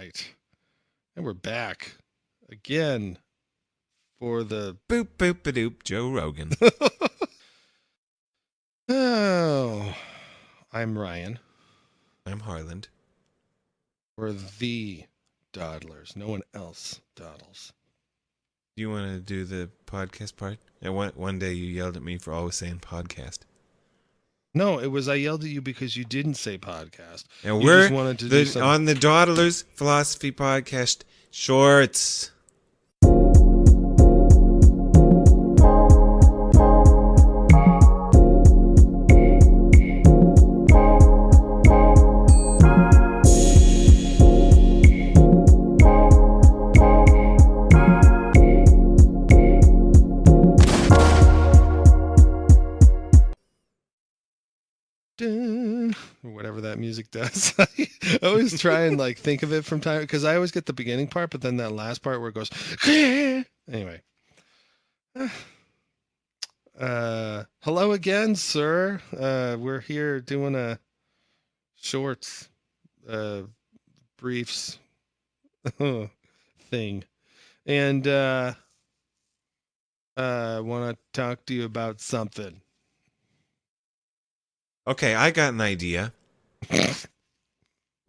right. And we're back again for the Boop, boop, ba doop, Joe Rogan. Oh, I'm Ryan. I'm Harland. We're the Dawdlers. No one else dawdles. Do you want to do the podcast part? And one day you yelled at me for always saying podcast. No, it was I yelled at you because you didn't say podcast. And You we're just wanted to do something. on the Dawdlers Philosophy Podcast Shorts. Or whatever that music does. I always try and think of it from time because I always get the beginning part, but then that last part where it goes anyway. Hello again, sir. We're here doing a shorts briefs thing. And I want to talk to you about something. Okay, I got an idea.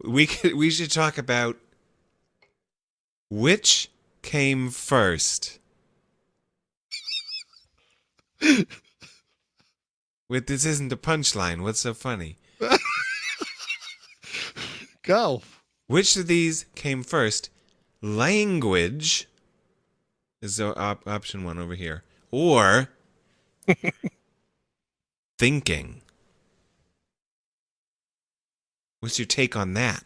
We should talk about which came first. Wait, this isn't a punchline. What's so funny? Go. Which of these came first? Language is option one over here. Or thinking. What's your take on that?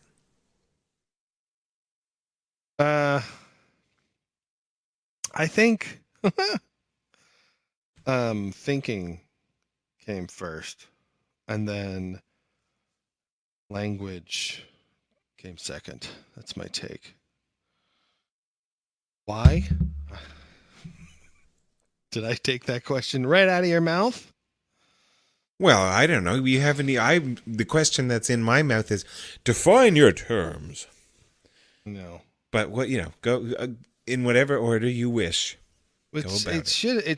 I think thinking came first, and then language came second. That's my take. Why? Did I take that question right out of your mouth? Well, I don't know. You have any? The question that's in my mouth is define your terms. No. But go in whatever order you wish. It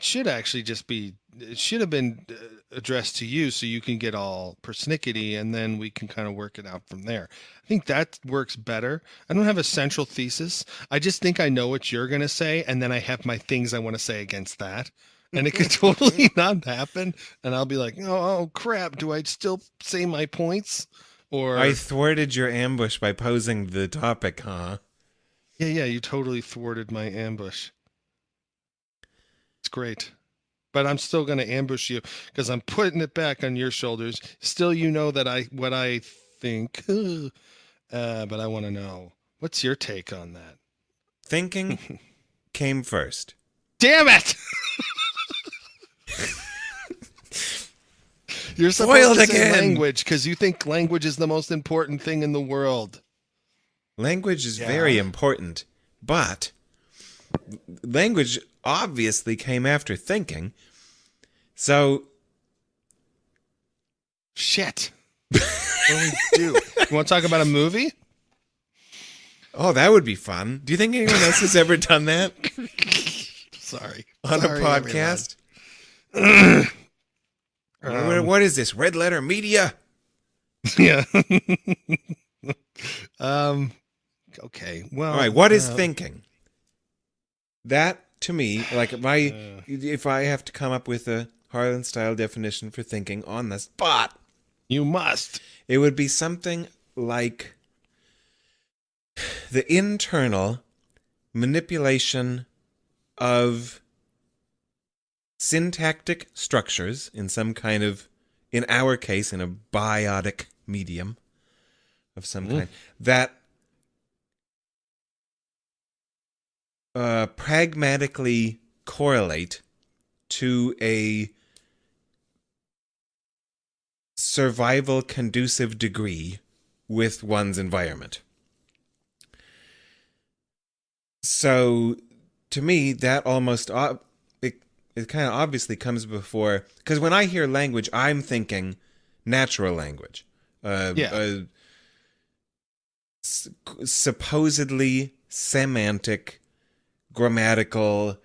should actually just be. It should have been addressed to you, so you can get all persnickety, and then we can kind of work it out from there. I think that works better. I don't have a central thesis. I just think I know what you're gonna say, and then I have my things I want to say against that. And it could totally not happen. And I'll be like, oh, crap. Do I still say my points? Or I thwarted your ambush by posing the topic, huh? Yeah, you totally thwarted my ambush. It's great. But I'm still going to ambush you because I'm putting it back on your shoulders. Still, you know what I think. But I want to know, what's your take on that? Thinking came first. Damn it! You're supposed to say language because you think language is the most important thing in the world. Language is very important, but language obviously came after thinking. So, shit. What do we do? You want to talk about a movie? Oh, that would be fun. Do you think anyone else has ever done that? Sorry. On a podcast? What is this? Red Letter Media? Yeah. Okay. Well. All right. What is thinking? That to me, if I have to come up with a Harlan style definition for thinking on the spot, you must. It would be something like the internal manipulation of syntactic structures in some kind of, in our case, in a biotic medium of some kind, that pragmatically correlate to a survival conducive degree with one's environment. So, to me, that almost it kind of obviously comes before, because when I hear language, I'm thinking natural language, s- supposedly semantic, grammatical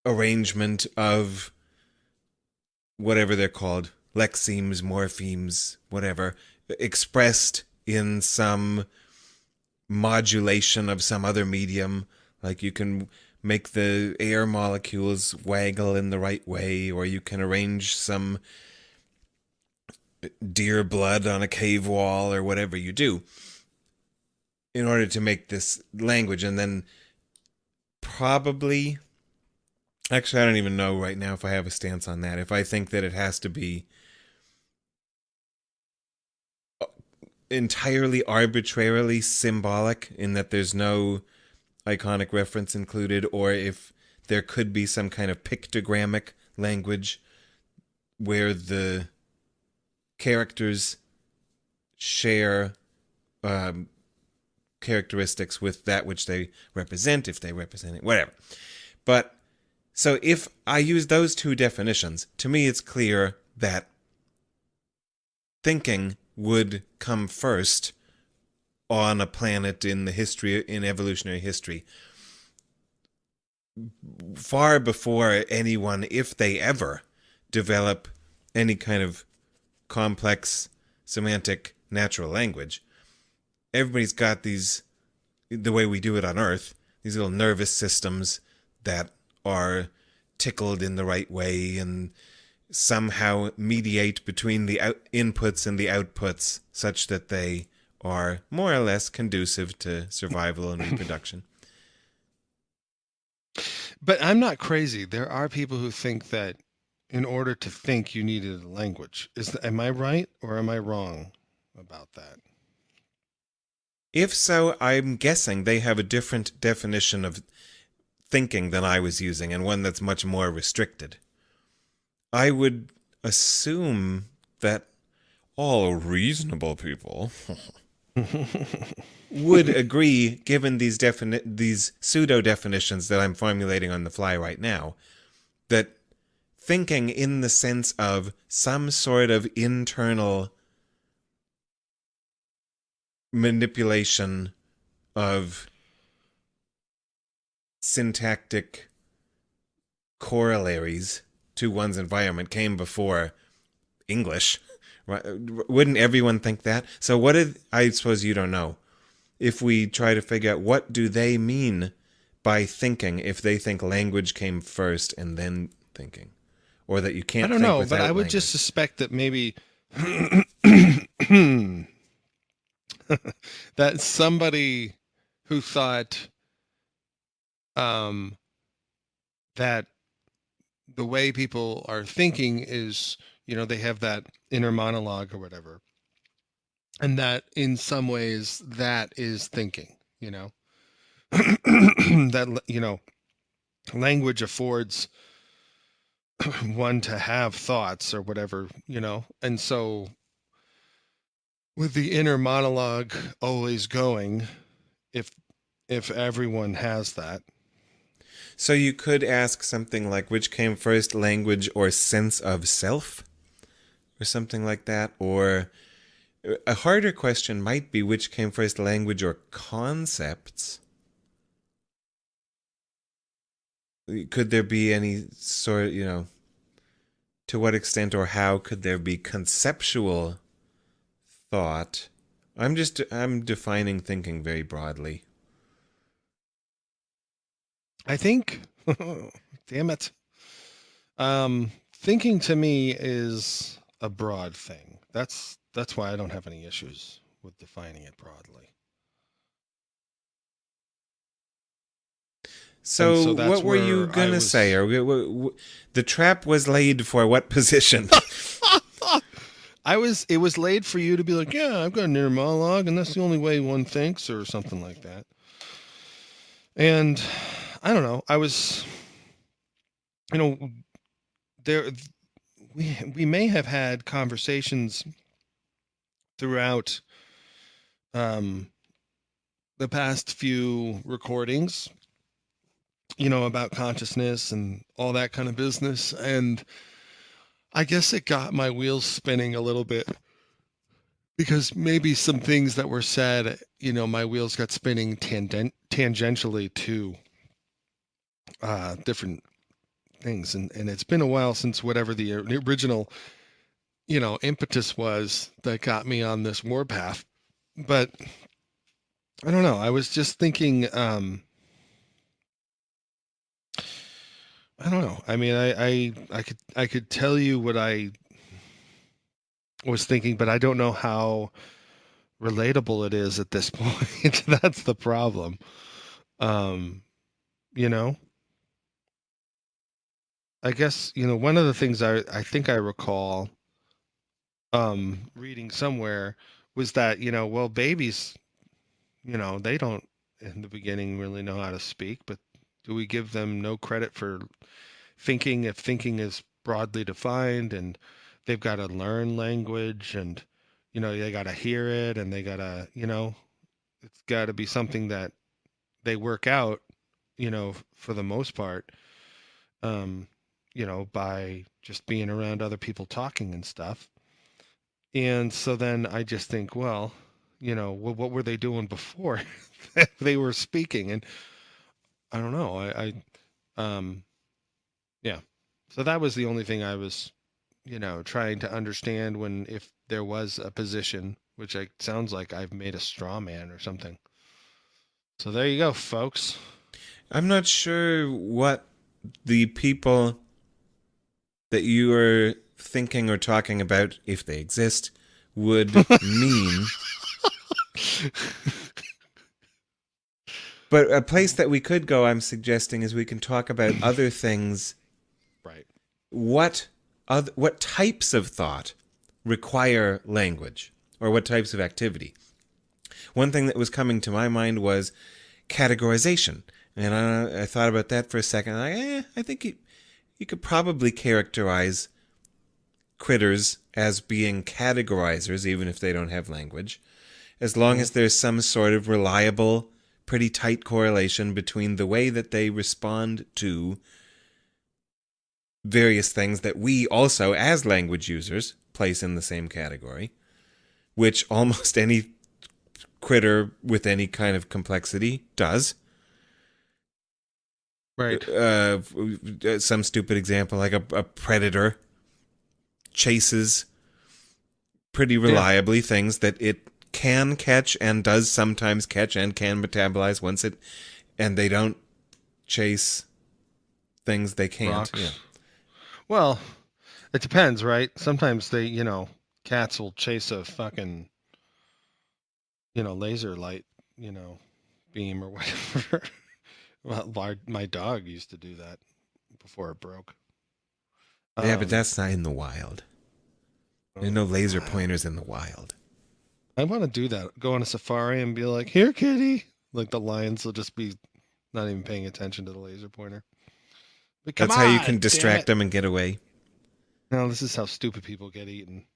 arrangement of whatever they're called, lexemes, morphemes, whatever, expressed in some modulation of some other medium. Like you can make the air molecules waggle in the right way, or you can arrange some deer blood on a cave wall, or whatever you do in order to make this language. And then probably, actually, I don't even know right now if I have a stance on that. If I think that it has to be entirely arbitrarily symbolic in that there's no iconic reference included, or if there could be some kind of pictogrammic language where the characters share um, characteristics with that which they represent, if they represent it, whatever. But so if I use those two definitions, to me it's clear that thinking would come first on a planet in the history, in evolutionary history, far before anyone, if they ever develop any kind of complex semantic natural language. Everybody's got these, the way we do it on Earth, these little nervous systems that are tickled in the right way and somehow mediate between the inputs and the outputs such that they are more or less conducive to survival and reproduction. But I'm not crazy. There are people who think that in order to think, you needed a language. Am I right or am I wrong about that? If so, I'm guessing they have a different definition of thinking than I was using, and one that's much more restricted. I would assume that all reasonable people would agree, given these pseudo definitions that I'm formulating on the fly right now, that thinking in the sense of some sort of internal manipulation of syntactic corollaries to one's environment came before English. Right? Wouldn't everyone think that? So what did, I suppose you don't know, if we try to figure out what do they mean by thinking, if they think language came first and then thinking, or that you I can't don't think know, but I without would just language. suspect that maybe that somebody who thought um, that the way people are thinking is, they have that inner monologue or whatever, and that in some ways that is thinking, that, language affords one to have thoughts or whatever, and so with the inner monologue always going, if everyone has that. So you could ask something like, which came first, language or sense of self? Or something like that. Or a harder question might be, which came first, language or concepts? Could there be any sort, to what extent or how could there be conceptual thought? I'm defining thinking very broadly. I think, damn it. Thinking to me is a broad thing. That's why I don't have any issues with defining it broadly. And So so what that's were you where I gonna say? was. Or the trap was laid for what position? It was laid for you to be like, yeah, I've got an inner monologue, and that's the only way one thinks, or something like that. And I don't know. I was, you know, there. We may have had conversations throughout um, the past few recordings, about consciousness and all that kind of business. And I guess it got my wheels spinning a little bit because maybe some things that were said, my wheels got spinning tangentially to different things, and it's been a while since whatever the original impetus was that got me on this warpath. But I don't know. I was just thinking. I don't know. I mean, I could tell you what I was thinking, but I don't know how relatable it is at this point. That's the problem. Um, you know, I guess, one of the things I think I recall reading somewhere was that, well, babies, they don't in the beginning really know how to speak, but do we give them no credit for thinking if thinking is broadly defined, and they've got to learn language, and they got to hear it, and they got to, it's got to be something that they work out, for the most part, um, by just being around other people talking and stuff. And so then I just think, well, what were they doing before they were speaking? And I don't know. Um, yeah. So that was the only thing I was, trying to understand when, if there was a position, which sounds like I've made a straw man or something. So there you go, folks. I'm not sure what the people that you are thinking or talking about, if they exist, would mean. But a place that we could go, I'm suggesting, is we can talk about other things. Right. What types of thought require language, or what types of activity? One thing that was coming to my mind was categorization, and I thought about that for a second. I think you could probably characterize critters as being categorizers, even if they don't have language, as long as there's some sort of reliable, pretty tight correlation between the way that they respond to various things that we also, as language users, place in the same category, which almost any critter with any kind of complexity does. Right. Some stupid example, like a predator chases pretty Yeah. reliably things that it can catch and does sometimes catch and can metabolize and they don't chase things they can't. Yeah. Rocks. Well, it depends, right? Sometimes cats will chase a fucking, laser light, you know, beam or whatever. Well, my dog used to do that before it broke. Yeah, but Um, that's not in the wild. There's oh, no laser pointers in the wild. I want to do that. Go on a safari and be like, "Here, kitty." Like the lions will just be not even paying attention to the laser pointer. But come That's how you can on, damn distract it! them and get away. No, this is how stupid people get eaten.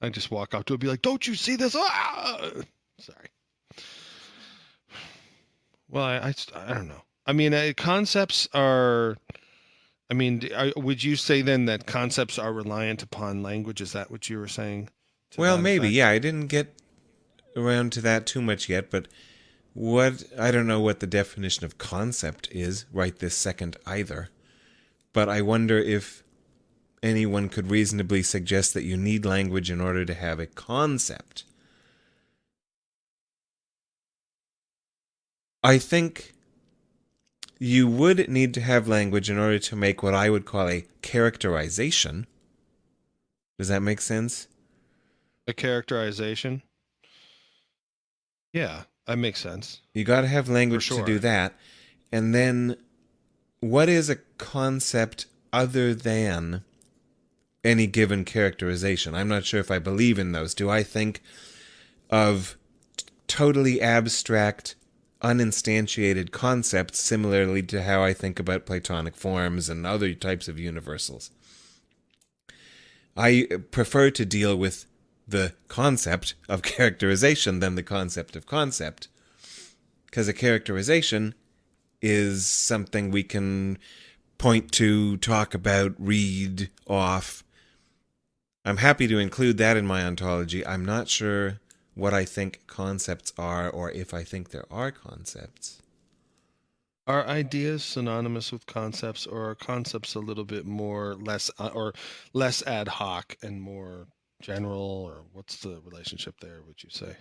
I just walk up to it and be like, "Don't you see this?" Ah! Sorry. Well, I don't know. I mean, concepts are. I mean, would you say then that concepts are reliant upon language? Is that what you were saying to Well, that maybe. effect? Yeah, I didn't get around to that too much yet, but I don't know what the definition of concept is right this second either. But I wonder if anyone could reasonably suggest that you need language in order to have a concept. I think you would need to have language in order to make what I would call a characterization. Does that make sense? A characterization? Yeah, that makes sense You got to have for language to do sure. that. And then, what is a concept other than any given characterization? I'm not sure if I believe in those. Do I think of totally abstract, uninstantiated concepts similarly to how I think about Platonic forms and other types of universals? I prefer to deal with the concept of characterization than the concept of concept, because a characterization is something we can point to, talk about, read off, I'm happy to include that in my ontology. I'm not sure what I think concepts are or if I think there are concepts. Are ideas synonymous with concepts, or are concepts a little bit more less or less ad hoc and more general, or what's the relationship there, would you say?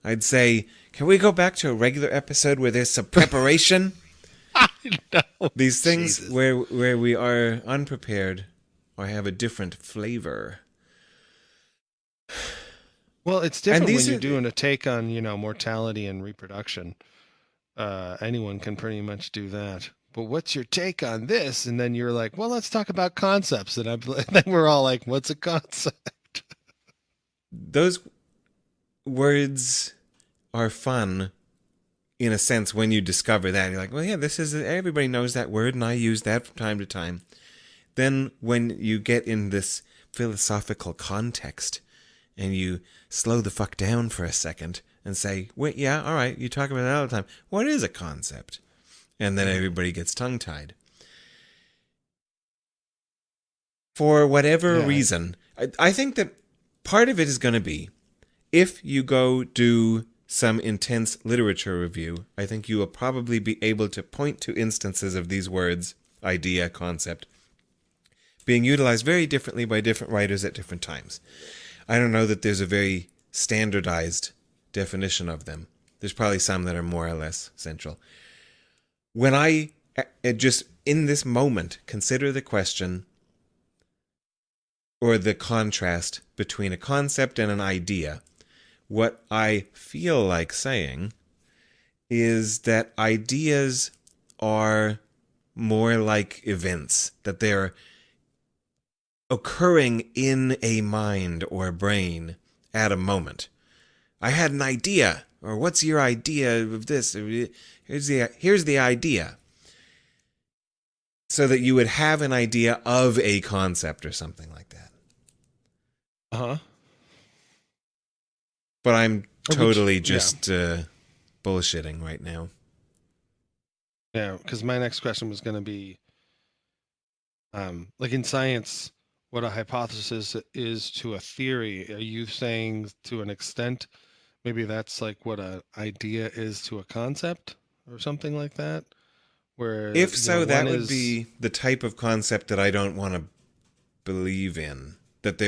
I'd say, can we go back to a regular episode where there's some preparation? I know. These things Jesus. where we are unprepared or have a different flavor. Well, it's And different when these you're are doing a take on, mortality and reproduction. Anyone can pretty much do that. But what's your take on this? And then you're like, well, let's talk about concepts. And then we're all like, what's a concept? those words are fun in a sense when you discover that. You're like, well, yeah, this is everybody knows that word, and I use that from time to time. Then when you get in this philosophical context and you slow the fuck down for a second and say, wait, yeah, all right, you talk about that all the time. What is a concept? And then everybody gets tongue-tied. For whatever Yeah. reason, I think that part of it is going to be if you go do some intense literature review, I think you will probably be able to point to instances of these words, idea, concept, being utilized very differently by different writers at different times. I don't know that there's a very standardized definition of them. There's probably some that are more or less central. When I just, in this moment, consider the question or the contrast between a concept and an idea, what I feel like saying is that ideas are more like events, that they're occurring in a mind or brain at a moment. I had an idea, or what's your idea of this? Here's the idea. So that you would have an idea of a concept or something like that. Uh-huh. But I'm totally Yeah. just bullshitting right now. Yeah, because my next question was going to be, like in science, what a hypothesis is to a theory. Are you saying to an extent, maybe that's like what an idea is to a concept or something like that? Where, If so, one that would is, be the type of concept that I don't want to believe in. That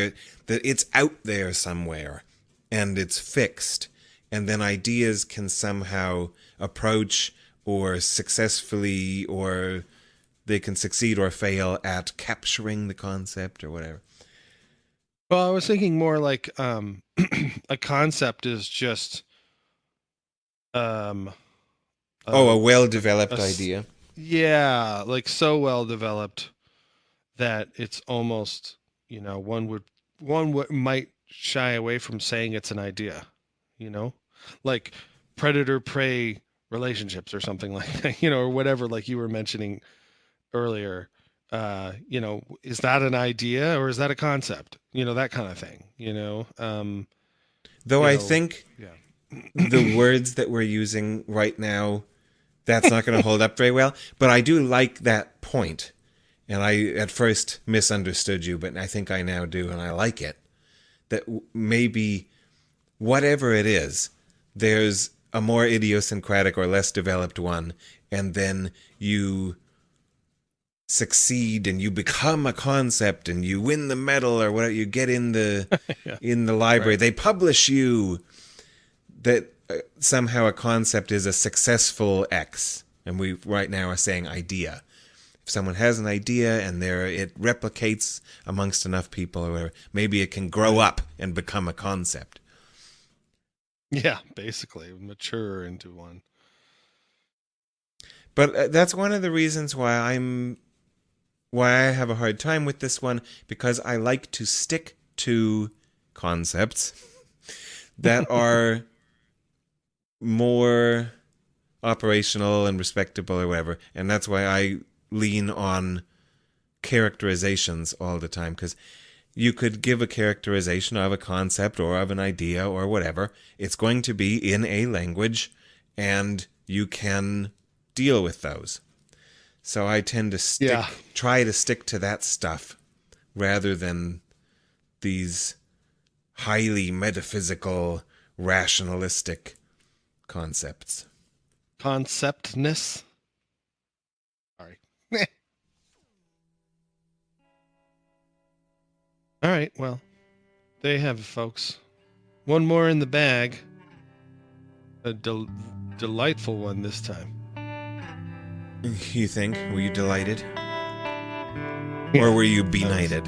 it's out there somewhere and it's fixed, and then ideas can somehow approach or successfully, or they can succeed or fail at capturing the concept or whatever. well, I was thinking more like a concept is just um, Oh, a a, well-developed a idea. yeah, like so well developed that it's almost, might shy away from saying it's an idea, you know, like predator prey relationships or something like that, or whatever, like you were mentioning earlier. Is that an idea or is that a concept? That kind of thing. Though You I know, think yeah. the words that we're using right now, that's not going to hold up very well. But I do like that point. And I at first misunderstood you, but I think I now do, and I like it. That maybe whatever it is, there's a more idiosyncratic or less developed one, and then you succeed and you become a concept and you win the medal or whatever, you get in the Yeah. in the library, Right. they publish you, that somehow a concept is a successful X, and we right now are saying idea. If someone has an idea and it replicates amongst enough people or whatever, maybe it can grow up and become a concept. Yeah. Basically mature into one. But that's one of the reasons why I have a hard time with this one, because I like to stick to concepts that are more operational and respectable or whatever, and that's why I lean on characterizations all the time, because you could give a characterization of a concept or of an idea or whatever. It's going to be in a language, and you can deal with those. So I tend to Yeah. try to stick to that stuff rather than these highly metaphysical, rationalistic concepts. Conceptness. Sorry. All right. Well, there you have it, folks. One more in the bag. A delightful one this time. You think? Were you delighted? Yeah. Or were you benighted?